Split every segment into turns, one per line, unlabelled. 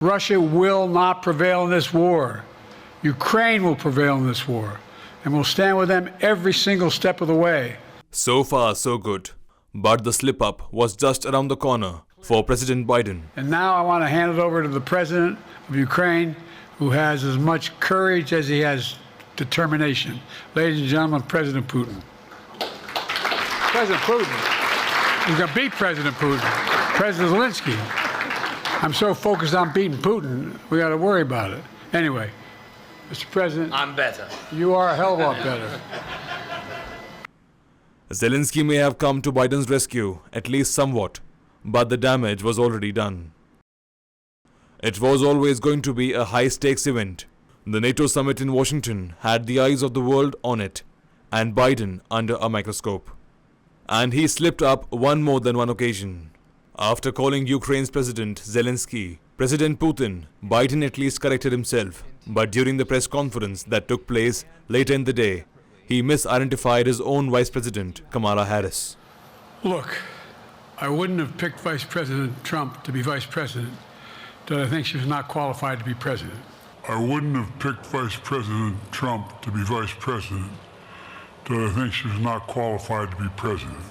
Russia will not prevail in this war. Ukraine will prevail in this war. And we'll stand with them every single step of the way.
So far, so good. But the slip-up was just around the corner for President Biden.
And now I want to hand it over to the President of Ukraine, who has as much courage as he has determination. Ladies and gentlemen, President Putin. President Putin. He's going to beat President Putin. President Zelenskyy. I'm so focused on beating Putin, we got to worry about it. Anyway, Mr. President.
I'm better.
You are a hell of a lot better.
Zelenskyy may have come to Biden's rescue, at least somewhat, but the damage was already done. It was always going to be a high-stakes event. The NATO summit in Washington had the eyes of the world on it, and Biden under a microscope. And he slipped up on more than one occasion. After calling Ukraine's President Zelenskyy President Putin, Biden at least corrected himself. But during the press conference that took place later in the day, he misidentified his own Vice President, Kamala Harris.
Look, I wouldn't have picked Vice President Trump to be Vice President, but I think she was not qualified to be President.
I wouldn't have picked Vice President Trump to be Vice President, but I think she was not qualified to be President.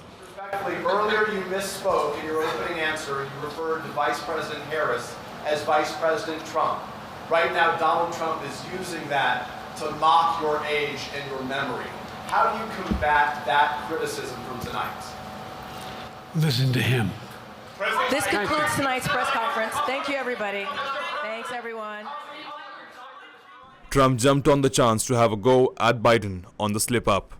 Earlier you misspoke in your opening answer. You referred to Vice President Harris as Vice President Trump. Right now, Donald Trump is using that to mock your age and your memory. How do you combat that criticism from tonight?
Listen to him.
This concludes tonight's press conference. Thank you, everybody. Thanks, everyone.
Trump jumped on the chance to have a go at Biden on the slip-up.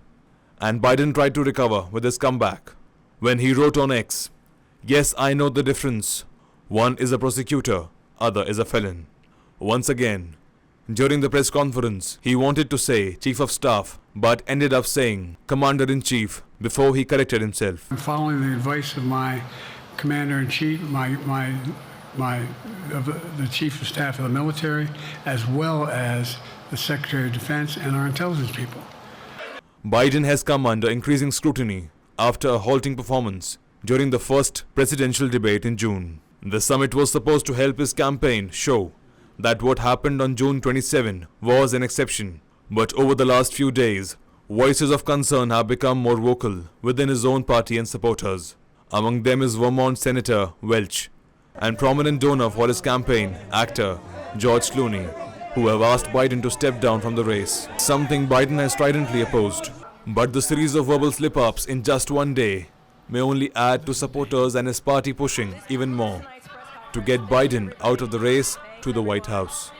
And Biden tried to recover with his comeback when he wrote on X, "Yes, I know the difference. One is a prosecutor, other is a felon." Once again, during the press conference, he wanted to say Chief of Staff, but ended up saying Commander-in-Chief before he corrected himself.
I'm following the advice of my Commander-in-Chief, the Chief of Staff of the military, as well as the Secretary of Defense and our intelligence people.
Biden has come under increasing scrutiny after a halting performance during the first presidential debate in June. The summit was supposed to help his campaign show that what happened on June 27 was an exception. But over the last few days, voices of concern have become more vocal within his own party and supporters. Among them is Vermont Senator Welch and prominent donor for his campaign, actor George Clooney, who have asked Biden to step down from the race, something Biden has stridently opposed. But the series of verbal slip-ups in just one day may only add to supporters and his party pushing even more to get Biden out of the race to the White House.